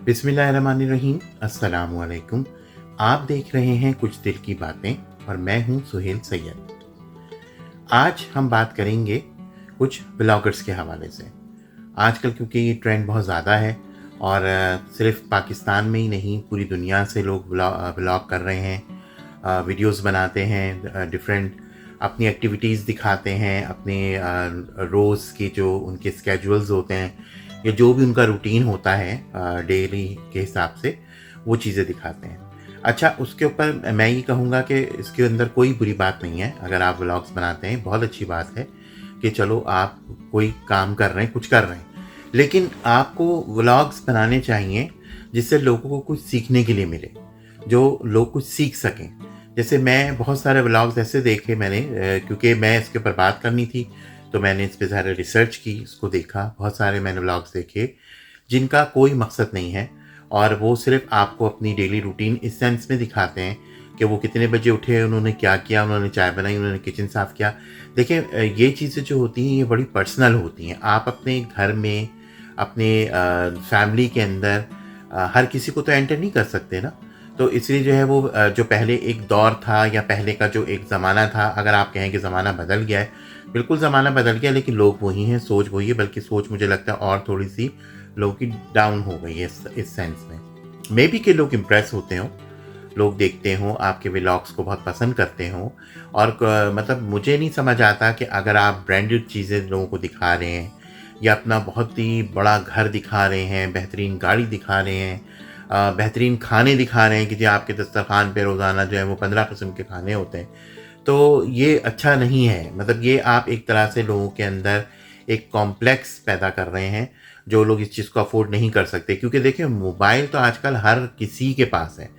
बिस्मिल्लाहिर्रहमानिर्रहीम। अस्सलामुअलैकुम। आप देख रहे हैं कुछ दिल की बातें और मैं हूं सुहेल सैयद। आज हम बात करेंगे कुछ ब्लॉगर्स के हवाले से। आजकल क्योंकि ये ट्रेंड बहुत ज़्यादा है और सिर्फ पाकिस्तान में ही नहीं पूरी दुनिया से लोग ब्लॉग कर रहे हैं, वीडियोस बनाते हैं, डिफरेंट अपनी एक्टिविटीज़ दिखाते हैं, अपने रोज़ के जो उनके स्केड्यूल्स होते हैं या जो भी उनका रूटीन होता है डेली के हिसाब से वो चीज़ें दिखाते हैं। अच्छा, उसके ऊपर मैं ये कहूँगा कि इसके अंदर कोई बुरी बात नहीं है। अगर आप व्लॉग्स बनाते हैं बहुत अच्छी बात है कि चलो आप कोई काम कर रहे हैं, कुछ कर रहे हैं, लेकिन आपको व्लॉग्स बनाने चाहिए जिससे लोगों को कुछ सीखने के लिए मिले, जो लोग कुछ सीख सकें। जैसे मैं बहुत सारे व्लॉग्स ऐसे देखे मैंने, क्योंकि मैं इसके ऊपर बात करनी थी तो मैंने इस पे ज़्यादा रिसर्च की, इसको देखा। बहुत सारे मैंने व्लॉग्स देखे जिनका कोई मकसद नहीं है और वो सिर्फ आपको अपनी डेली रूटीन इस सेंस में दिखाते हैं कि वो कितने बजे उठे, उन्होंने क्या किया, उन्होंने चाय बनाई, उन्होंने किचन साफ़ किया। देखिए, ये चीज़ें जो होती हैं ये बड़ी पर्सनल होती हैं। आप अपने घर में, अपने फैमिली के अंदर हर किसी को तो एंटर नहीं कर सकते ना। तो इसलिए जो है वो जो पहले एक दौर था या पहले का जो एक ज़माना था, अगर आप कहें कि ज़माना बदल गया है, बिल्कुल ज़माना बदल गया, लेकिन लोग वही हैं, सोच वही है, बल्कि सोच मुझे लगता है और थोड़ी-सी लोगों की डाउन हो गई है इस सेंस में। मे बी कि लोग इम्प्रेस होते हों, लोग देखते हों, आपके व्लॉग्स को बहुत पसंद करते हों और मतलब मुझे नहीं समझ आता कि अगर आप ब्रांडेड चीज़ें लोगों को दिखा रहे हैं या अपना बहुत ही बड़ा घर दिखा रहे हैं, बेहतरीन गाड़ी दिखा रहे हैं, बेहतरीन खाने दिखा रहे हैं कि जी आपके दस्तरखान पे रोज़ाना जो है वो 15 किस्म के खाने होते हैं, तो ये अच्छा नहीं है। मतलब ये आप एक तरह से लोगों के अंदर एक कॉम्प्लेक्स पैदा कर रहे हैं, जो लोग इस चीज़ को अफ़ोर्ड नहीं कर सकते। क्योंकि देखिए, मोबाइल तो आजकल हर किसी के पास है।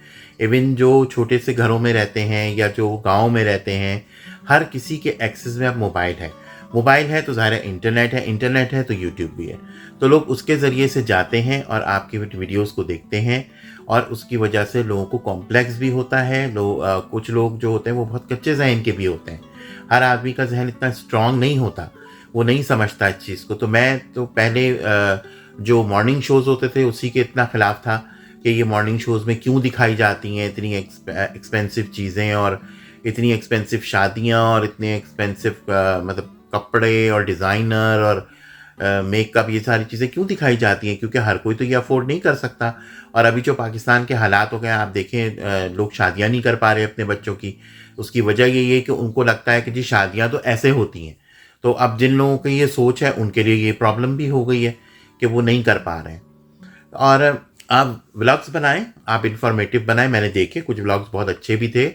इवन जो छोटे से घरों में रहते हैं या जो गाँव में रहते हैं, हर किसी के एक्सेस में अब मोबाइल है। मोबाइल है तो ज़ाहिर है इंटरनेट है तो यूट्यूब भी है। तो लोग उसके ज़रिए से जाते हैं और आपकी वीडियोज़ को देखते हैं और उसकी वजह से लोगों को कॉम्प्लेक्स भी होता है। कुछ लोग जो होते हैं वो बहुत कच्चे ज़हन के भी होते हैं। हर आदमी का ज़हन इतना स्ट्रॉन्ग नहीं होता, वो नहीं समझता इस चीज़ को। तो मैं तो पहले जो मॉर्निंग शोज़ होते थे उसी के इतना ख़िलाफ़ था कि ये मॉर्निंग शोज़ में क्यों दिखाई जाती हैं इतनी एक्सपेंसिव चीज़ें और इतनी एक्सपेंसिव शादियाँ और इतने एक्सपेंसिव मतलब कपड़े और डिज़ाइनर और मेकअप, ये सारी चीज़ें क्यों दिखाई जाती हैं? क्योंकि हर कोई तो ये अफ़ोर्ड नहीं कर सकता। और अभी जो पाकिस्तान के हालात हो गए हैं, आप देखें, लोग शादियाँ नहीं कर पा रहे अपने बच्चों की। उसकी वजह यही है कि उनको लगता है कि जी शादियाँ तो ऐसे होती हैं। तो अब जिन लोगों की ये सोच है उनके लिए ये प्रॉब्लम भी हो गई है कि वो नहीं कर पा रहे हैं। और आप व्लॉग्स बनाएँ, आप इन्फॉर्मेटिव बनाएँ। मैंने देखे कुछ व्लॉग्स बहुत अच्छे भी थे,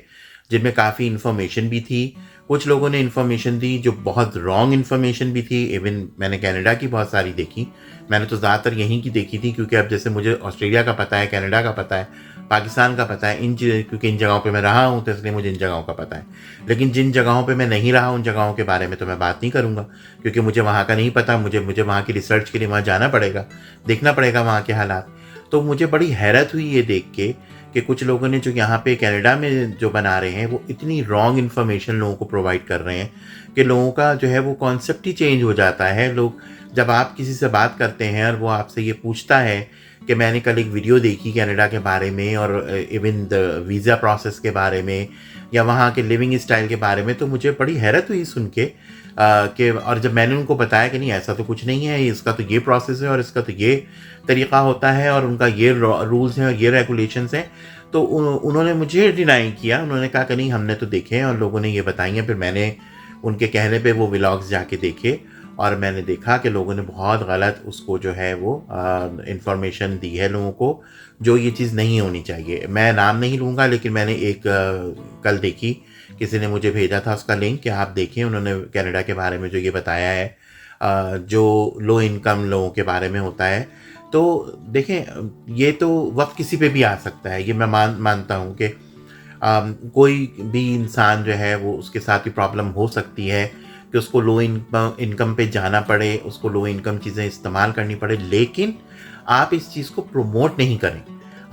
जिनमें काफ़ी इन्फॉर्मेशन भी थी। कुछ लोगों ने इन्फॉर्मेशन दी जो बहुत रॉन्ग इन्फॉर्मेशन भी थी। इवन मैंने कनाडा की बहुत सारी देखी। मैंने तो ज़्यादातर यहीं की देखी थी, क्योंकि अब जैसे मुझे ऑस्ट्रेलिया का पता है, कनाडा का पता है, पाकिस्तान का पता है, क्योंकि इन जगहों पे मैं रहा हूँ तो इसलिए मुझे इन जगहों का पता है। लेकिन जिन जगहों पे मैं नहीं रहा, उन जगहों के बारे में तो मैं बात नहीं करूँगा, क्योंकि मुझे वहाँ का नहीं पता। मुझे वहाँ की रिसर्च के लिए वहाँ जाना पड़ेगा, देखना पड़ेगा वहाँ के हालात। तो मुझे बड़ी हैरत हुई ये देख के कि कुछ लोगों ने जो यहाँ पे कनाडा में जो बना रहे हैं वो इतनी रॉन्ग इन्फॉर्मेशन लोगों को प्रोवाइड कर रहे हैं कि लोगों का जो है वो कॉन्सेप्ट ही चेंज हो जाता है। लोग, जब आप किसी से बात करते हैं और वो आपसे ये पूछता है कि मैंने कल एक वीडियो देखी कनाडा के बारे में और इवन द वीज़ा प्रोसेस के बारे में या वहाँ के लिविंग स्टाइल के बारे में, तो मुझे बड़ी हैरत हुई सुन के कि, और जब मैंने उनको बताया कि नहीं ऐसा तो कुछ नहीं है, इसका तो ये प्रोसेस है और इसका तो ये तरीक़ा होता है और उनका ये रूल्स हैं और ये रेगुलेशंस हैं, तो उन्होंने मुझे डिनाई किया। उन्होंने कहा कि नहीं हमने तो देखे हैं और लोगों ने ये बताई हैं। फिर मैंने उनके कहने पे वो व्लॉग्स जाके देखे और मैंने देखा कि लोगों ने बहुत गलत उसको जो है वो इन्फॉर्मेशन दी है लोगों को, जो ये चीज़ नहीं होनी चाहिए। मैं नाम नहीं लूँगा, लेकिन मैंने एक कल देखी, किसी ने मुझे भेजा था उसका लिंक कि आप देखें। उन्होंने कनाडा के बारे में जो ये बताया है, जो लो इनकम लोगों के बारे में होता है। तो देखें, ये तो वक्त किसी पे भी आ सकता है, ये मैं मानता हूँ कि कोई भी इंसान जो है वो उसके साथ भी प्रॉब्लम हो सकती है कि उसको लो इनकम पे जाना पड़े, उसको लो इनकम चीज़ें इस्तेमाल करनी पड़े। लेकिन आप इस चीज़ को प्रमोट नहीं करें,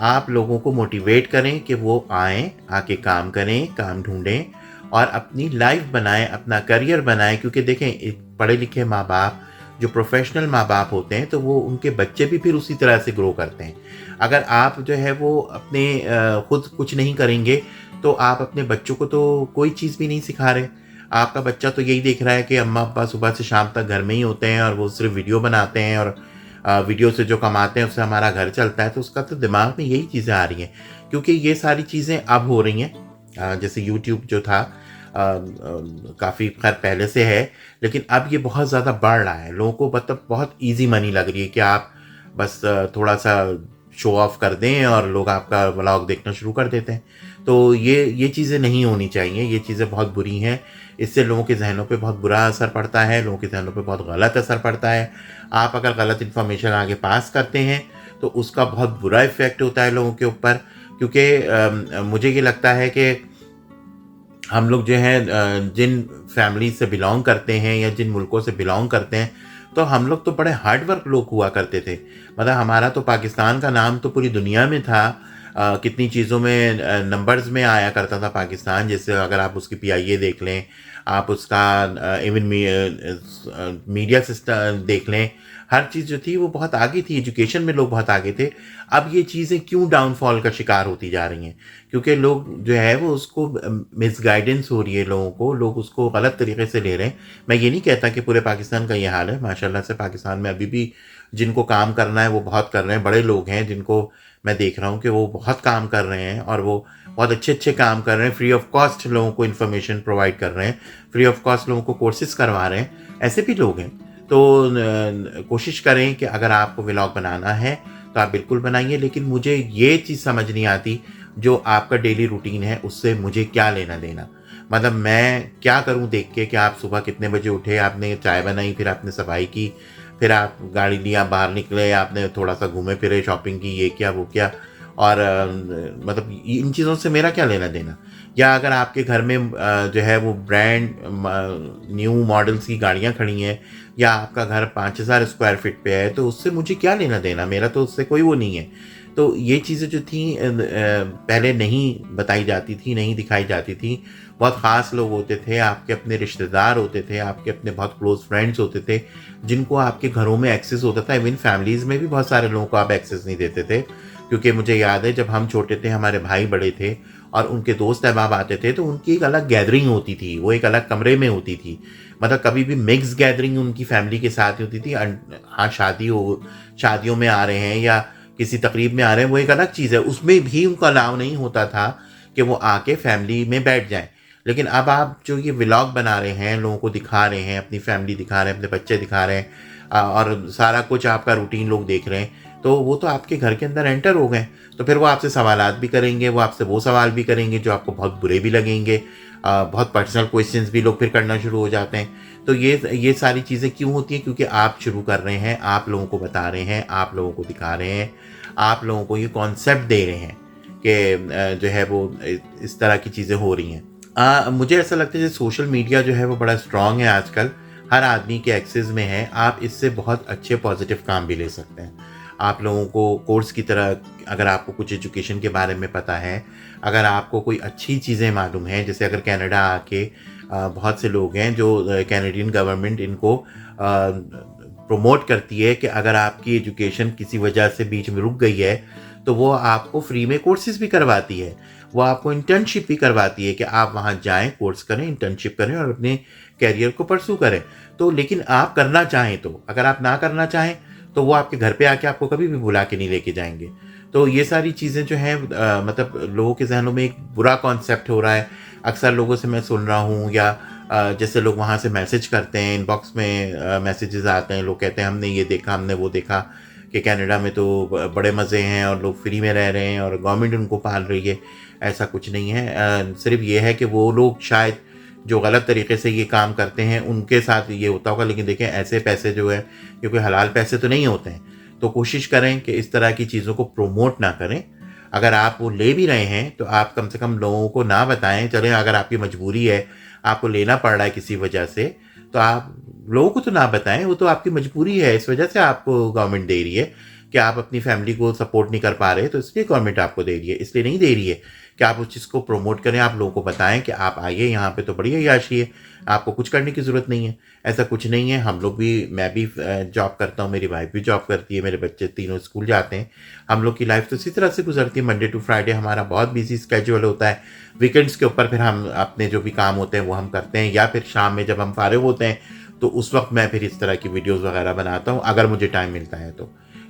आप लोगों को मोटिवेट करें कि वो आएँ, आके काम करें, काम ढूँढें और अपनी लाइफ बनाएँ, अपना करियर बनाएँ। क्योंकि देखें, एक पढ़े लिखे माँ बाप जो प्रोफेशनल माँ बाप होते हैं तो वो उनके बच्चे भी फिर उसी तरह से ग्रो करते हैं। अगर आप जो है वो अपने खुद कुछ नहीं करेंगे तो आप अपने बच्चों को तो कोई चीज़ भी नहीं सिखा रहे। आपका बच्चा तो यही देख रहा है कि अम्मा पापा सुबह से शाम तक घर में ही होते हैं और वो सिर्फ वीडियो बनाते हैं और वीडियो से जो कमाते हैं उससे हमारा घर चलता है, तो उसका तो दिमाग में यही चीज़ें आ रही हैं। क्योंकि ये सारी चीज़ें अब हो रही हैं। जैसे यूट्यूब जो था काफ़ी खैर पहले से है, लेकिन अब ये बहुत ज़्यादा बढ़ रहा है। लोगों को मतलब बहुत ईज़ी मनी लग रही है कि आप बस थोड़ा-सा शो ऑफ कर दें और लोग आपका व्लॉग देखना शुरू कर देते हैं। तो ये चीज़ें नहीं होनी चाहिए, ये चीज़ें बहुत बुरी हैं। इससे लोगों के ज़हनों पे बहुत बुरा असर पड़ता है, लोगों के ज़हनों पे बहुत गलत असर पड़ता है। आप अगर गलत इन्फॉर्मेशन आगे पास करते हैं, तो उसका बहुत बुरा इफ़ेक्ट होता है लोगों के ऊपर। क्योंकि मुझे ये लगता है कि हम लोग जो हैं जिन फैमिली से बिलॉन्ग करते हैं या जिन मुल्कों से बिलॉन्ग करते हैं, तो हम लोग तो बड़े हार्ड वर्क लोग हुआ करते थे। मतलब हमारा तो पाकिस्तान का नाम तो पूरी दुनिया में था। कितनी चीज़ों में नंबर्स में आया करता था पाकिस्तान। जैसे अगर आप उसकी पीआईए देख लें, आप उसका इवन मीडिया सिस्टम देख लें, हर चीज़ जो थी वो बहुत आगे थी। एजुकेशन में लोग बहुत आगे थे। अब ये चीज़ें क्यों डाउनफॉल का शिकार होती जा रही हैं? क्योंकि लोग जो है वो उसको मिसगाइडेंस हो रही है लोगों को, लोग उसको गलत तरीके से ले रहे हैं। मैं ये नहीं कहता कि पूरे पाकिस्तान का ये हाल है। माशाल्लाह से पाकिस्तान में अभी भी जिनको काम करना है वो बहुत कर रहे हैं। बड़े लोग हैं जिनको मैं देख रहा हूँ कि वो बहुत काम कर रहे हैं और वो बहुत अच्छे काम कर रहे हैं। फ्री ऑफ कॉस्ट लोगों को इन्फॉर्मेशन प्रोवाइड कर रहे हैं, फ्री ऑफ कॉस्ट लोगों को कोर्सेज करवा रहे हैं। ऐसे भी लोग हैं। तो कोशिश करें कि अगर आपको व्लॉग बनाना है तो आप बिल्कुल बनाइए, लेकिन मुझे ये चीज़ समझ नहीं आती जो आपका डेली रूटीन है उससे मुझे क्या लेना देना। मतलब मैं क्या करूं देख के कि आप सुबह कितने बजे उठे, आपने चाय बनाई, फिर आपने सफाई की, फिर आप गाड़ी लिया, बाहर निकले, आपने थोड़ा सा घूमे फिरे, शॉपिंग की, ये किया वो किया। और मतलब इन चीज़ों से मेरा क्या लेना देना। या अगर आपके घर में जो है वो ब्रांड न्यू मॉडल्स की गाड़ियाँ खड़ी हैं या आपका घर 5,000 स्क्वायर फीट पे है, तो उससे मुझे क्या लेना देना, मेरा तो उससे कोई वो नहीं है। तो ये चीज़ें जो थी पहले नहीं बताई जाती थी, नहीं दिखाई जाती थी। बहुत ख़ास लोग होते थे, आपके अपने रिश्तेदार होते थे, आपके अपने बहुत क्लोज़ फ्रेंड्स होते थे, जिनको आपके घरों में एक्सेस होता था। इवन फैमिलीज़ में भी बहुत सारे लोगों को आप एक्सेस नहीं देते थे। क्योंकि मुझे याद है जब हम छोटे थे, हमारे भाई बड़े थे और उनके दोस्त अहबाब आते थे, तो उनकी एक अलग गैदरिंग होती थी, वो एक अलग कमरे में होती थी। मतलब कभी भी मिक्स गैदरिंग उनकी फैमिली के साथ होती थी। हाँ, शादियों में आ रहे हैं या किसी तकरीब में आ रहे हैं, वो एक अलग चीज़ है। उसमें भी उनको अलाउ नहीं होता था कि वो आके फैमिली में बैठ जाएं। लेकिन अब आप जो ये व्लॉग बना रहे हैं, लोगों को दिखा रहे हैं, अपनी फैमिली दिखा रहे हैं, अपने बच्चे दिखा रहे हैं, और सारा कुछ आपका रूटीन लोग देख रहे हैं, तो वो तो आपके घर के अंदर एंटर हो गए। तो फिर वो आपसे सवालात भी करेंगे, वो आपसे वो सवाल भी करेंगे जो आपको बहुत बुरे भी लगेंगे। बहुत पर्सनल क्वेश्चंस भी लोग फिर करना शुरू हो जाते हैं। तो ये सारी चीज़ें क्यों होती हैं? क्योंकि आप शुरू कर रहे हैं, आप लोगों को बता रहे हैं, आप लोगों को दिखा रहे हैं, आप लोगों को ये कॉन्सेप्ट दे रहे हैं कि जो है वो इस तरह की चीज़ें हो रही हैं। मुझे ऐसा लगता है कि सोशल मीडिया जो है वो बड़ा स्ट्रांग है आजकल, हर आदमी के एक्सेस में है। आप इससे बहुत अच्छे पॉजिटिव काम भी ले सकते हैं। आप लोगों को कोर्स की तरह, अगर आपको कुछ एजुकेशन के बारे में पता है, अगर आपको कोई अच्छी चीज़ें मालूम हैं, जैसे अगर कनाडा आके बहुत से लोग हैं जो कैनेडियन गवर्नमेंट इनको प्रमोट करती है कि अगर आपकी एजुकेशन किसी वजह से बीच में रुक गई है तो वो आपको फ्री में कोर्सेज भी करवाती है, वो आपको इंटर्नशिप भी करवाती है कि आप वहाँ जाएं, कोर्स करें, इंटर्नशिप करें और अपने कैरियर को परसू करें। तो लेकिन आप करना चाहें तो, अगर आप ना करना चाहें तो वो आपके घर पे आके आपको कभी भी बुला के नहीं लेके जाएंगे। तो ये सारी चीज़ें जो हैं मतलब लोगों के जहनों में एक बुरा कॉन्सेप्ट हो रहा है। अक्सर लोगों से मैं सुन रहा हूँ या जैसे लोग वहाँ से मैसेज करते हैं, इनबॉक्स में मैसेजेस आते हैं, लोग कहते हैं हमने ये देखा, हमने वो देखा कि कनाडा में तो बड़े मज़े हैं और लोग फ्री में रह रहे हैं और गवर्नमेंट उनको पाल रही है। ऐसा कुछ नहीं है। सिर्फ ये है कि वो लोग शायद जो गलत तरीके से ये काम करते हैं उनके साथ ये होता होगा। लेकिन देखें, ऐसे पैसे जो है ये कोई हलाल पैसे तो नहीं होते हैं। तो कोशिश करें कि इस तरह की चीज़ों को प्रोमोट ना करें। अगर आप वो ले भी रहे हैं तो आप कम से कम लोगों को ना बताएं। चलें, अगर आपकी मजबूरी है, आपको लेना पड़ रहा है किसी वजह से, तो आप लोगों को तो ना बताएं, वो तो आपकी मजबूरी है, इस वजह से आपको गवर्नमेंट दे रही है। कि आप अपनी फैमिली को सपोर्ट नहीं कर पा रहे, तो इसलिए गवर्नमेंट आपको दे रही है, इसलिए नहीं दे रही है कि आप उस चीज़ को प्रमोट करें, आप लोगों को बताएं कि आप आइए यहाँ पे तो बड़ी अय्याशी है, आपको कुछ करने की ज़रूरत नहीं है। ऐसा कुछ नहीं है। हम लोग भी, मैं भी जॉब करता हूँ, मेरी वाइफ भी जॉब करती है, मेरे बच्चे तीनों स्कूल जाते हैं। हम लोग की लाइफ तो इसी तरह से गुजरती है। मंडे टू फ्राइडे हमारा बहुत बिजी स्केड्यूल होता है। वीकेंड्स के ऊपर फिर हम अपने जो भी काम होते हैं वो हम करते हैं, या फिर शाम में जब हम फारिग होते हैं तो उस वक्त मैं फिर इस तरह की वीडियोस वगैरह बनाता हूँ, अगर मुझे टाइम मिलता है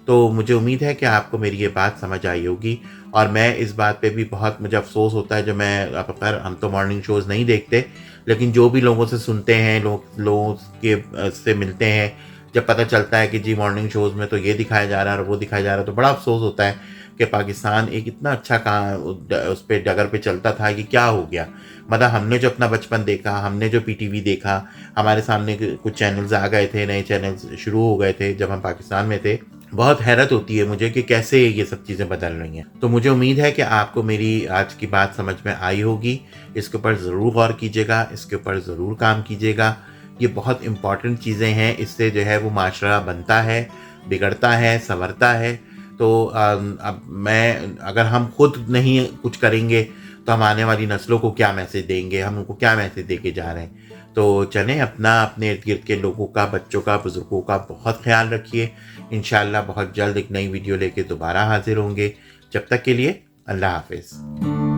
तो मुझे उम्मीद है कि आपको मेरी ये बात समझ आई होगी। और मैं इस बात पे भी बहुत मुझे अफसोस होता है, जो मैं अब खैर हम तो मॉर्निंग शोज़ नहीं देखते, लेकिन जो भी लोगों से सुनते हैं, लोगों के से मिलते हैं, जब पता चलता है कि जी मॉर्निंग शोज़ में तो ये दिखाया जा रहा है और वो दिखाया जा रहा है, तो बड़ा अफसोस होता है कि पाकिस्तान एक इतना अच्छा काम उस पे डगर पे चलता था कि क्या हो गया। मतलब हमने जो अपना बचपन देखा, हमने जो पीटीवी देखा, हमारे सामने कुछ चैनल्स आ गए थे, नए चैनल्स शुरू हो गए थे जब हम पाकिस्तान में थे। बहुत हैरत होती है मुझे कि कैसे ये सब चीज़ें बदल रही हैं। तो मुझे उम्मीद है कि आपको मेरी आज की बात समझ में आई होगी। इसके ऊपर ज़रूर गौर कीजिएगा, इसके ऊपर ज़रूर काम कीजिएगा। ये बहुत इम्पॉर्टेंट चीज़ें हैं, इससे जो है वो माशरा बनता है, बिगड़ता है, संवरता है। तो अब मैं, अगर हम खुद नहीं कुछ करेंगे तो हम आने वाली नस्लों को क्या मैसेज देंगे, हम उनको क्या मैसेज दे के जा रहे हैं। तो चलें, अपना, अपने इर्द गिर्द के लोगों का, बच्चों का, बुज़ुर्गों का बहुत ख्याल रखिए। इंशाअल्लाह बहुत जल्द एक नई वीडियो लेके दोबारा हाजिर होंगे। जब तक के लिए अल्लाह हाफ़िज़।